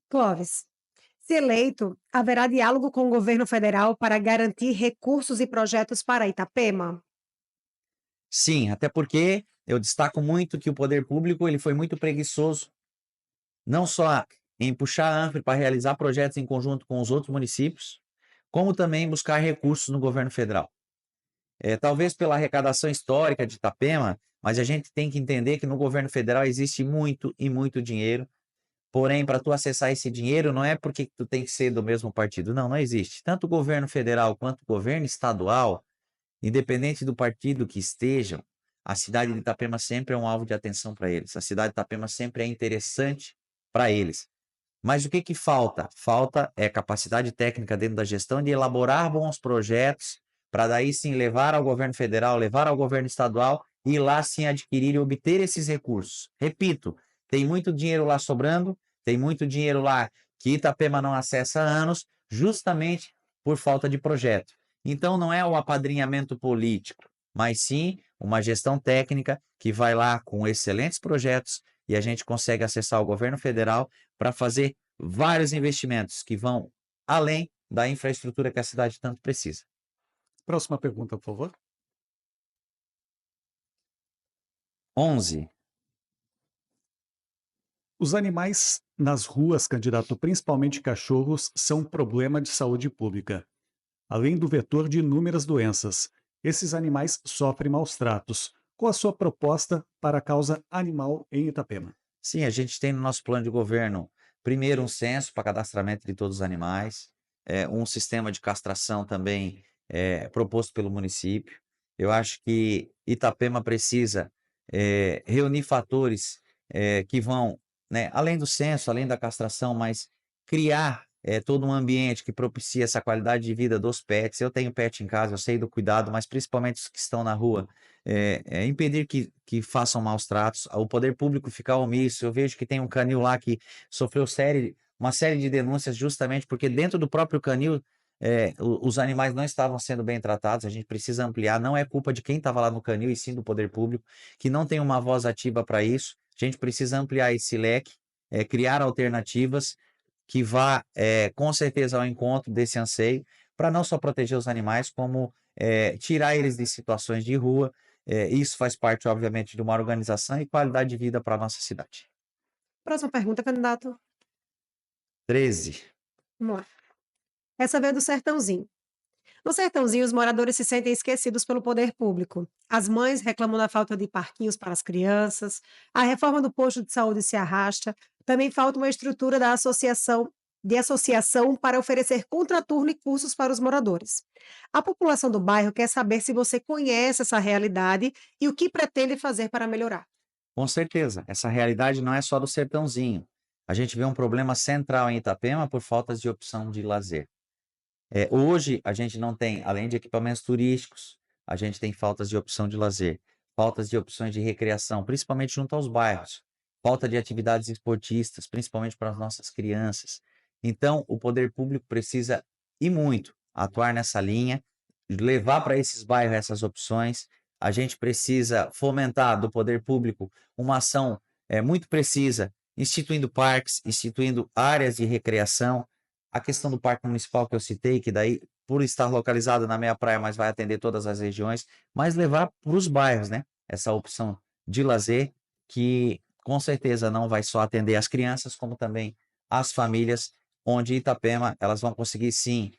Clóvis, se eleito, haverá diálogo com o governo federal para garantir recursos e projetos para Itapema? Sim, até porque eu destaco muito que o poder público ele foi muito preguiçoso, não só em puxar a ANFRE para realizar projetos em conjunto com os outros municípios, como também buscar recursos no governo federal. Talvez pela arrecadação histórica de Itapema, mas a gente tem que entender que no governo federal existe muito e muito dinheiro. Porém, para tu acessar esse dinheiro, não é porque tu tem que ser do mesmo partido. Não, não existe. Tanto o governo federal quanto o governo estadual, independente do partido que estejam, a cidade de Itapema sempre é um alvo de atenção para eles. A cidade de Itapema sempre é interessante para eles. Mas o que que falta? Falta capacidade técnica dentro da gestão de elaborar bons projetos para daí sim levar ao governo federal, levar ao governo estadual e lá sim adquirir e obter esses recursos. Repito, tem muito dinheiro lá sobrando, tem muito dinheiro lá que Itapema não acessa há anos, justamente por falta de projeto. Então não é o apadrinhamento político, mas sim uma gestão técnica que vai lá com excelentes projetos e a gente consegue acessar o governo federal para fazer vários investimentos que vão além da infraestrutura que a cidade tanto precisa. Próxima pergunta, por favor. 11. Os animais nas ruas, candidato, principalmente cachorros, são um problema de saúde pública, além do vetor de inúmeras doenças. Esses animais sofrem maus tratos. Qual a sua proposta para a causa animal em Itapema? Sim, a gente tem no nosso plano de governo, primeiro, um censo para cadastramento de todos os animais, um sistema de castração também proposto pelo município. Eu acho que Itapema precisa reunir fatores que vão, né, além do censo, além da castração, mas criar todo um ambiente que propicie essa qualidade de vida dos pets. Eu tenho pet em casa, eu sei do cuidado, mas principalmente os que estão na rua, impedir que façam maus tratos, o poder público ficar omisso. Eu vejo que tem um canil lá que sofreu uma série de denúncias justamente porque dentro do próprio canil os animais não estavam sendo bem tratados. A gente precisa ampliar, não é culpa de quem estava lá no canil, e sim do poder público, que não tem uma voz ativa para isso. A gente precisa ampliar esse leque, criar alternativas que vá com certeza ao encontro desse anseio, para não só proteger os animais, como tirar eles de situações de rua. Isso faz parte, obviamente, de uma organização e qualidade de vida para a nossa cidade. Próxima pergunta, candidato. 13. Vamos lá. Essa veio do Sertãozinho. No Sertãozinho, os moradores se sentem esquecidos pelo poder público. As mães reclamam da falta de parquinhos para as crianças, a reforma do posto de saúde se arrasta, também falta uma estrutura da associação para oferecer contraturno e cursos para os moradores. A população do bairro quer saber se você conhece essa realidade e o que pretende fazer para melhorar. Com certeza, essa realidade não é só do Sertãozinho. A gente vê um problema central em Itapema por faltas de opção de lazer. Hoje, a gente não tem, além de equipamentos turísticos, a gente tem faltas de opção de lazer, faltas de opções de recreação, principalmente junto aos bairros, falta de atividades esportistas, principalmente para as nossas crianças. Então, o poder público precisa, e muito, atuar nessa linha, levar para esses bairros essas opções. A gente precisa fomentar do poder público uma ação muito precisa, instituindo parques, instituindo áreas de recreação. A questão do parque municipal que eu citei, que daí, por estar localizado na meia praia, mas vai atender todas as regiões, mas levar para os bairros, né? Essa opção de lazer, que com certeza não vai só atender as crianças, como também as famílias, onde Itapema, elas vão conseguir sim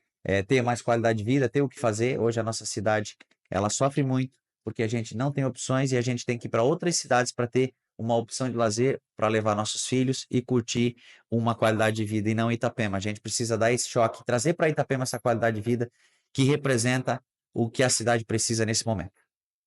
ter mais qualidade de vida, ter o que fazer. Hoje a nossa cidade, ela sofre muito, porque a gente não tem opções e a gente tem que ir para outras cidades para ter uma opção de lazer, para levar nossos filhos e curtir uma qualidade de vida, e não Itapema. A gente precisa dar esse choque, trazer para Itapema essa qualidade de vida que representa o que a cidade precisa nesse momento.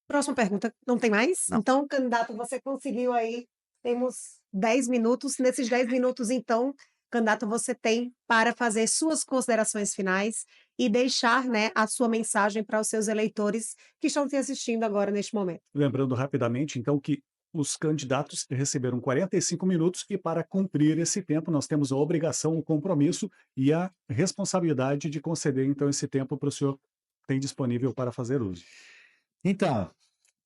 Próxima pergunta, não tem mais? Não. Então, candidato, você conseguiu aí, temos 10 minutos. Nesses 10 minutos, então, candidato, você tem para fazer suas considerações finais e deixar, né, a sua mensagem para os seus eleitores que estão te assistindo agora neste momento. Lembrando rapidamente, então, que os candidatos receberam 45 minutos e, para cumprir esse tempo, nós temos a obrigação, o compromisso e a responsabilidade de conceder, então, esse tempo para o senhor tem disponível para fazer uso. Então,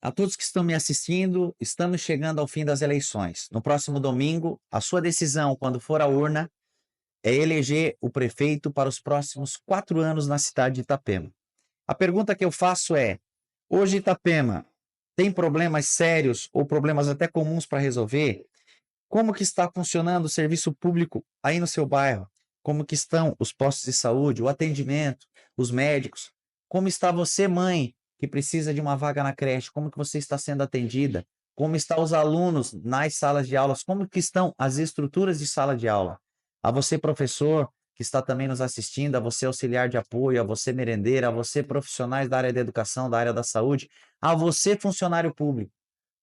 a todos que estão me assistindo, estamos chegando ao fim das eleições. No próximo domingo, a sua decisão, quando for à urna, é eleger o prefeito para os próximos 4 anos na cidade de Itapema. A pergunta que eu faço é: hoje Itapema tem problemas sérios ou problemas até comuns para resolver? Como que está funcionando o serviço público aí no seu bairro? Como que estão os postos de saúde, o atendimento, os médicos? Como está você, mãe, que precisa de uma vaga na creche? Como que você está sendo atendida? Como estão os alunos nas salas de aulas? Como que estão as estruturas de sala de aula? A você, professor, que está também nos assistindo, a você, auxiliar de apoio, a você, merendeira, a você, profissionais da área da educação, da área da saúde, a você, funcionário público.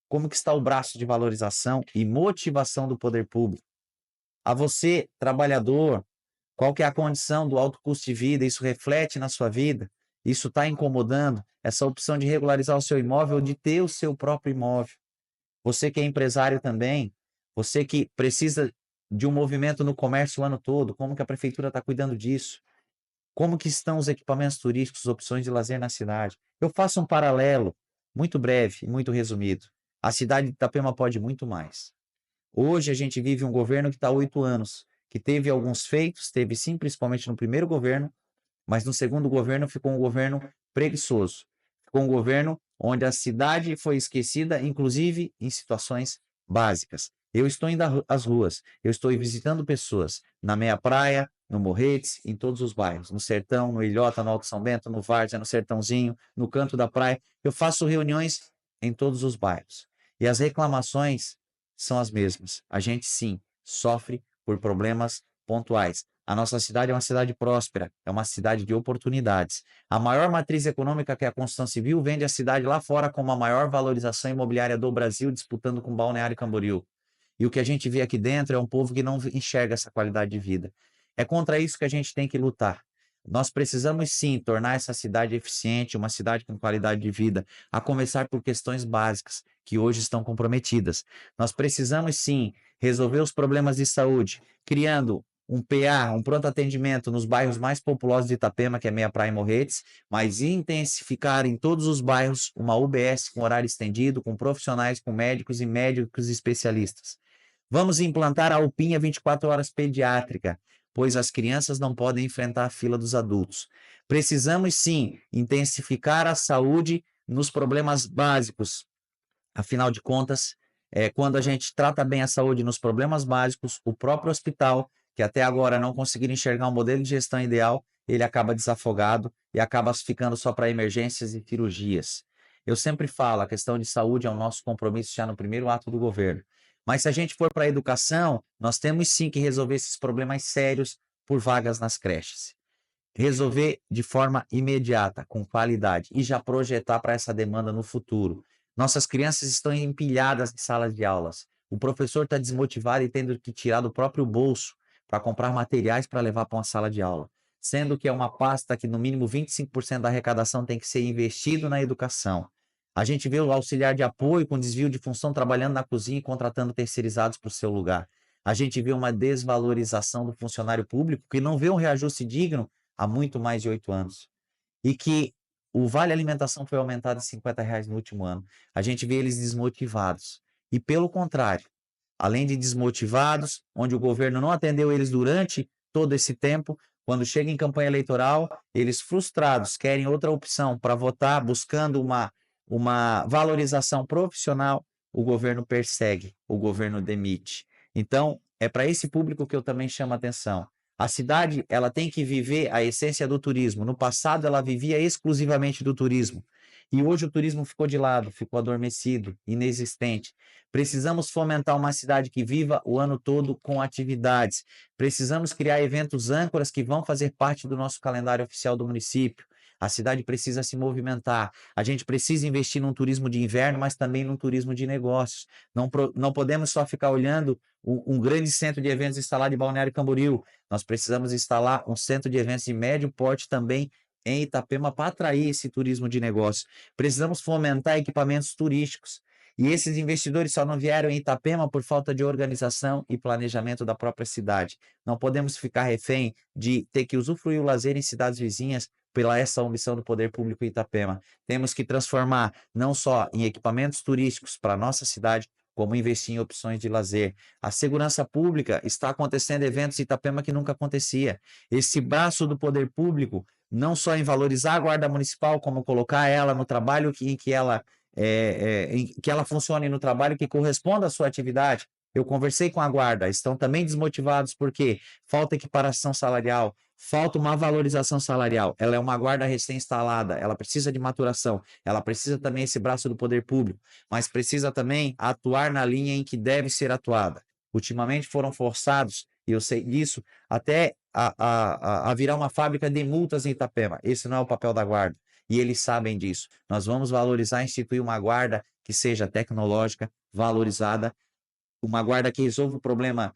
Como que está o braço de valorização e motivação do poder público? A você, trabalhador, qual que é a condição do alto custo de vida? Isso reflete na sua vida? Isso está incomodando? Essa opção de regularizar o seu imóvel ou de ter o seu próprio imóvel? Você que é empresário também, você que precisa de um movimento no comércio o ano todo, como que a prefeitura está cuidando disso? Como que estão os equipamentos turísticos, opções de lazer na cidade? Eu faço um paralelo. muito breve e muito resumido. A cidade de Itapema pode muito mais. Hoje a gente vive um governo que está há 8 anos, que teve alguns feitos, teve sim, principalmente no primeiro governo, mas no segundo governo ficou um governo preguiçoso. Ficou um governo onde a cidade foi esquecida, inclusive em situações básicas. Eu estou indo às ruas, eu estou visitando pessoas na Meia Praia, no Morretes, em todos os bairros, no Sertão, no Ilhota, no Alto São Bento, no Várzea, no Sertãozinho, no Canto da Praia. Eu faço reuniões em todos os bairros. E as reclamações são as mesmas. A gente, sim, sofre por problemas pontuais. A nossa cidade é uma cidade próspera, é uma cidade de oportunidades. A maior matriz econômica, que é a construção civil, vende a cidade lá fora como a maior valorização imobiliária do Brasil, disputando com Balneário Camboriú. E o que a gente vê aqui dentro é um povo que não enxerga essa qualidade de vida. É contra isso que a gente tem que lutar. Nós precisamos sim tornar essa cidade eficiente, uma cidade com qualidade de vida, a começar por questões básicas que hoje estão comprometidas. Nós precisamos sim resolver os problemas de saúde, criando um PA, um pronto atendimento nos bairros mais populosos de Itapema, que é Meia Praia e Morretes, mas intensificar em todos os bairros uma UBS com horário estendido, com profissionais, com médicos e médicos especialistas. Vamos implantar a UPinha 24 horas pediátrica, pois as crianças não podem enfrentar a fila dos adultos. Precisamos, sim, intensificar a saúde nos problemas básicos. Afinal de contas, quando a gente trata bem a saúde nos problemas básicos, o próprio hospital, que até agora não conseguiram enxergar um modelo de gestão ideal, ele acaba desafogado e acaba ficando só para emergências e cirurgias. Eu sempre falo, a questão de saúde é o nosso compromisso já no primeiro ato do governo. Mas se a gente for para a educação, nós temos sim que resolver esses problemas sérios por vagas nas creches. Resolver de forma imediata, com qualidade, e já projetar para essa demanda no futuro. Nossas crianças estão empilhadas em salas de aulas. O professor está desmotivado e tendo que tirar do próprio bolso para comprar materiais para levar para uma sala de aula. Sendo que é uma pasta que no mínimo 25% da arrecadação tem que ser investido na educação. A gente vê o auxiliar de apoio com desvio de função trabalhando na cozinha e contratando terceirizados para o seu lugar. A gente vê uma desvalorização do funcionário público que não vê um reajuste digno há muito mais de 8 anos. E que o vale alimentação foi aumentado em R$ 50 no último ano. A gente vê eles desmotivados. E pelo contrário, além de desmotivados, onde o governo não atendeu eles durante todo esse tempo, quando chega em campanha eleitoral, eles frustrados querem outra opção para votar, buscando uma valorização profissional, o governo persegue, o governo demite. Então, é para esse público que eu também chamo a atenção. A cidade, ela tem que viver a essência do turismo. No passado, ela vivia exclusivamente do turismo. E hoje o turismo ficou de lado, ficou adormecido, inexistente. Precisamos fomentar uma cidade que viva o ano todo com atividades. Precisamos criar eventos âncoras que vão fazer parte do nosso calendário oficial do município. A cidade precisa se movimentar. A gente precisa investir num turismo de inverno, mas também num turismo de negócios. Não podemos só ficar olhando um grande centro de eventos instalado em Balneário Camboriú. Nós precisamos instalar um centro de eventos de médio porte também em Itapema para atrair esse turismo de negócios. Precisamos fomentar equipamentos turísticos. E esses investidores só não vieram em Itapema por falta de organização e planejamento da própria cidade. Não podemos ficar refém de ter que usufruir o lazer em cidades vizinhas pela essa omissão do poder público em Itapema. Temos que transformar não só em equipamentos turísticos para a nossa cidade, como investir em opções de lazer. A segurança pública está acontecendo eventos em Itapema que nunca acontecia. Esse braço do poder público, não só em valorizar a guarda municipal, como colocar ela no trabalho em que ela funcione no trabalho que corresponda à sua atividade. Eu conversei com a guarda, estão também desmotivados porque falta equiparação salarial, falta uma valorização salarial. Ela é uma guarda recém-instalada, ela precisa de maturação, ela precisa também esse braço do poder público, mas precisa também atuar na linha em que deve ser atuada. Ultimamente foram forçados, e eu sei disso, até a virar uma fábrica de multas em Itapema. Esse não é o papel da guarda. E eles sabem disso. Nós vamos valorizar, instituir uma guarda que seja tecnológica, valorizada, uma guarda que resolva o problema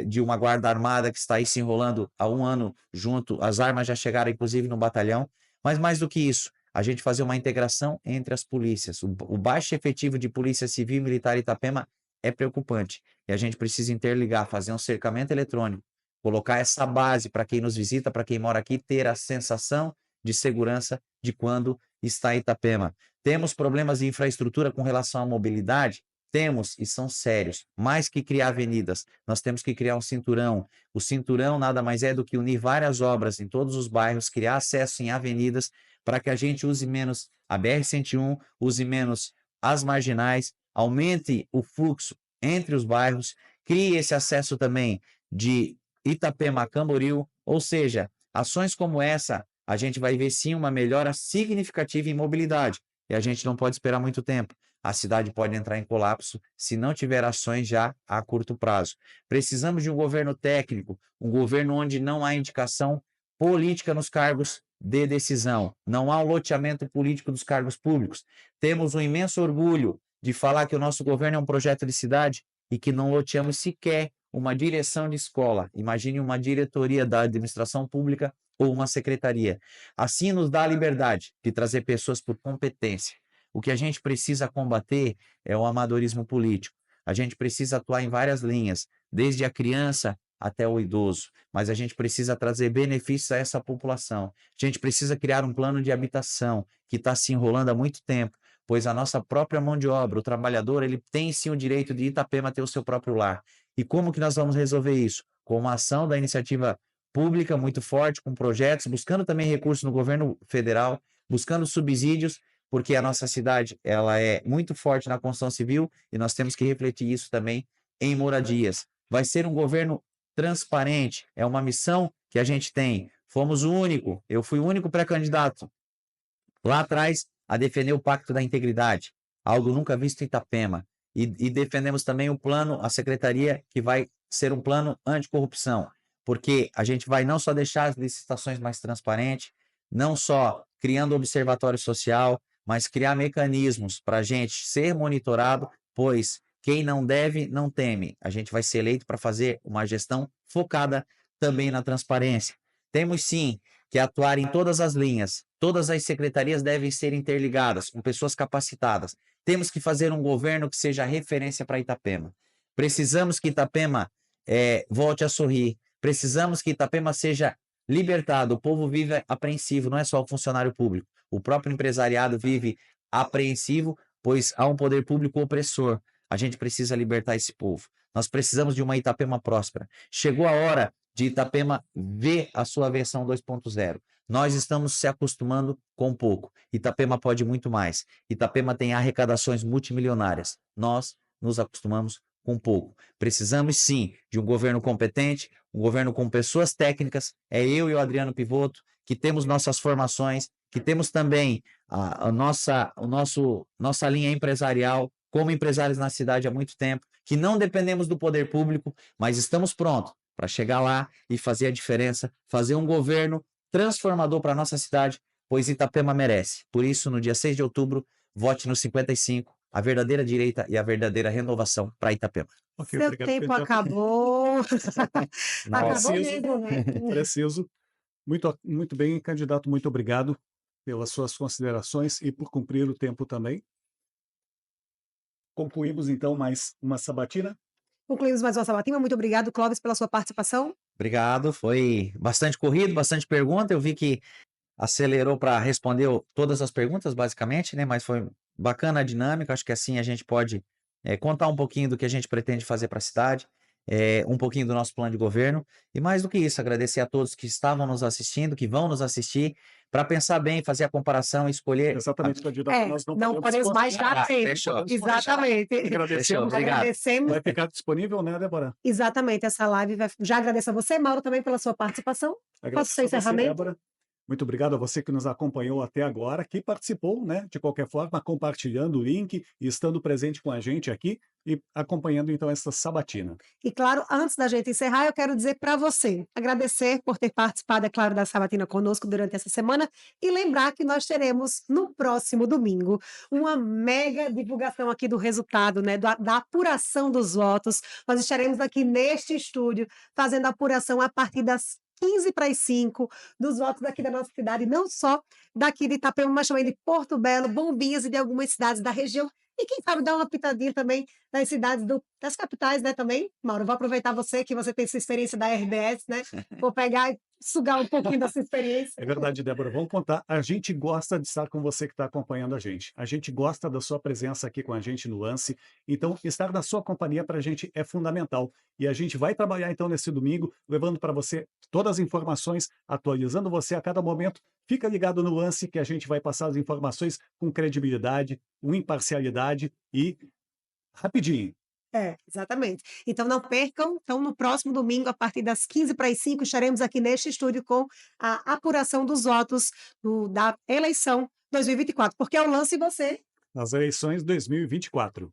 de uma guarda armada que está aí se enrolando há 1 ano junto, as armas já chegaram inclusive no batalhão, mas mais do que isso, a gente fazer uma integração entre as polícias. O baixo efetivo de polícia civil e militar em Itapema é preocupante, e a gente precisa interligar, fazer um cercamento eletrônico, colocar essa base para quem nos visita, para quem mora aqui, ter a sensação de segurança de quando está em Itapema. Temos problemas de infraestrutura com relação à mobilidade? Temos, e são sérios. Mais que criar avenidas, nós temos que criar um cinturão. O cinturão nada mais é do que unir várias obras em todos os bairros, criar acesso em avenidas, para que a gente use menos a BR-101, use menos as marginais, aumente o fluxo entre os bairros, crie esse acesso também de Itapema a Camboriú, ou seja, ações como essa, a gente vai ver sim uma melhora significativa em mobilidade, e a gente não pode esperar muito tempo. A cidade pode entrar em colapso se não tiver ações já a curto prazo. Precisamos de um governo técnico, um governo onde não há indicação política nos cargos de decisão, não há um loteamento político dos cargos públicos. Temos um imenso orgulho de falar que o nosso governo é um projeto de cidade e que não loteamos sequer uma direção de escola. Imagine uma diretoria da administração pública ou uma secretaria. Assim nos dá a liberdade de trazer pessoas por competência. O que a gente precisa combater é o amadorismo político. A gente precisa atuar em várias linhas, desde a criança até o idoso, mas a gente precisa trazer benefícios a essa população. A gente precisa criar um plano de habitação que está se enrolando há muito tempo, pois a nossa própria mão de obra, o trabalhador, ele tem sim o direito de Itapema ter o seu próprio lar. E como que nós vamos resolver isso? Com uma ação da iniciativa pública muito forte, com projetos, buscando também recursos no governo federal, buscando subsídios, porque a nossa cidade ela é muito forte na construção civil e nós temos que refletir isso também em moradias. Vai ser um governo transparente, é uma missão que a gente tem. Fomos o único, eu fui o único pré-candidato lá atrás a defender o Pacto da Integridade, algo nunca visto em Itapema. E defendemos também o plano, a secretaria, que vai ser um plano anticorrupção, porque a gente vai não só deixar as licitações mais transparentes, não só criando observatório social, mas criar mecanismos para a gente ser monitorado, pois quem não deve, não teme. A gente vai ser eleito para fazer uma gestão focada também na transparência. Temos sim que atuar em todas as linhas. Todas as secretarias devem ser interligadas, com pessoas capacitadas. Temos que fazer um governo que seja referência para Itapema. Precisamos que Itapema volte a sorrir. Precisamos que Itapema seja libertado. O povo vive apreensivo, não é só o funcionário público. O próprio empresariado vive apreensivo, pois há um poder público opressor. A gente precisa libertar esse povo. Nós precisamos de uma Itapema próspera. Chegou a hora de Itapema ver a sua versão 2.0. Nós estamos se acostumando com pouco. Itapema pode muito mais. Itapema tem arrecadações multimilionárias. Nós nos acostumamos com pouco. Precisamos sim de um governo competente, um governo com pessoas técnicas. É eu e o Adriano Pivoto que temos nossas formações, que temos também a nossa linha empresarial, como empresários na cidade há muito tempo, que não dependemos do poder público, mas estamos prontos para chegar lá e fazer a diferença, fazer um governo transformador para a nossa cidade, pois Itapema merece. Por isso, no dia 6 de outubro, vote no 55, a verdadeira direita e a verdadeira renovação para Itapema. Ok, Seu obrigado, tempo candidato. acabou. Acabou Preciso. mesmo, né? Preciso. Muito bem, candidato, muito obrigado pelas suas considerações e por cumprir o tempo também. Concluímos, então, mais uma sabatina. Concluímos mais uma sabatina. Muito obrigado, Clóvis, pela sua participação. Obrigado, foi bastante corrido, bastante pergunta. Eu vi que acelerou para responder todas as perguntas, basicamente, né? Mas foi bacana a dinâmica. Acho que assim a gente pode contar um pouquinho do que a gente pretende fazer para a cidade, um pouquinho do nosso plano de governo. E mais do que isso, agradecer a todos que estavam nos assistindo, que vão nos assistir, para pensar bem, fazer a comparação e escolher. Exatamente, candidato. Nós não podemos mais dar tempo. fechou. Exatamente. Agradecemos. Obrigado. Agradecemos. Vai ficar disponível, né, Débora? Exatamente, essa live vai... Já agradeço a você, Mauro, também pela sua participação. Agradeço seu a você, encerramento? Débora. Muito obrigado a você que nos acompanhou até agora, que participou, né, de qualquer forma, compartilhando o link e estando presente com a gente aqui e acompanhando, então, essa sabatina. E, claro, antes da gente encerrar, eu quero dizer para você, agradecer por ter participado, é claro, da sabatina conosco durante essa semana e lembrar que nós teremos, no próximo domingo, uma mega divulgação aqui do resultado, né, da apuração dos votos. Nós estaremos aqui neste estúdio fazendo a apuração a partir das 4:45 dos votos daqui da nossa cidade, não só daqui de Itapema, mas também de Porto Belo, Bombinhas e de algumas cidades da região. E quem sabe dar uma pitadinha também das cidades das capitais, né, também. Mauro, vou aproveitar que você tem essa experiência da RBS, né? Vou pegar sugar um pouquinho dessa experiência. É verdade, Débora. Vamos contar. A gente gosta de estar com você que está acompanhando a gente. A gente gosta da sua presença aqui com a gente no Lance. Então, estar na sua companhia para a gente é fundamental. E a gente vai trabalhar então nesse domingo, levando para você todas as informações, atualizando você a cada momento. Fica ligado no Lance que a gente vai passar as informações com credibilidade, com imparcialidade e rapidinho. É, exatamente. Então não percam, então no próximo domingo, a partir das 15 para as 5, estaremos aqui neste estúdio com a apuração dos votos da eleição 2024, porque é o Lance e você Nas eleições 2024.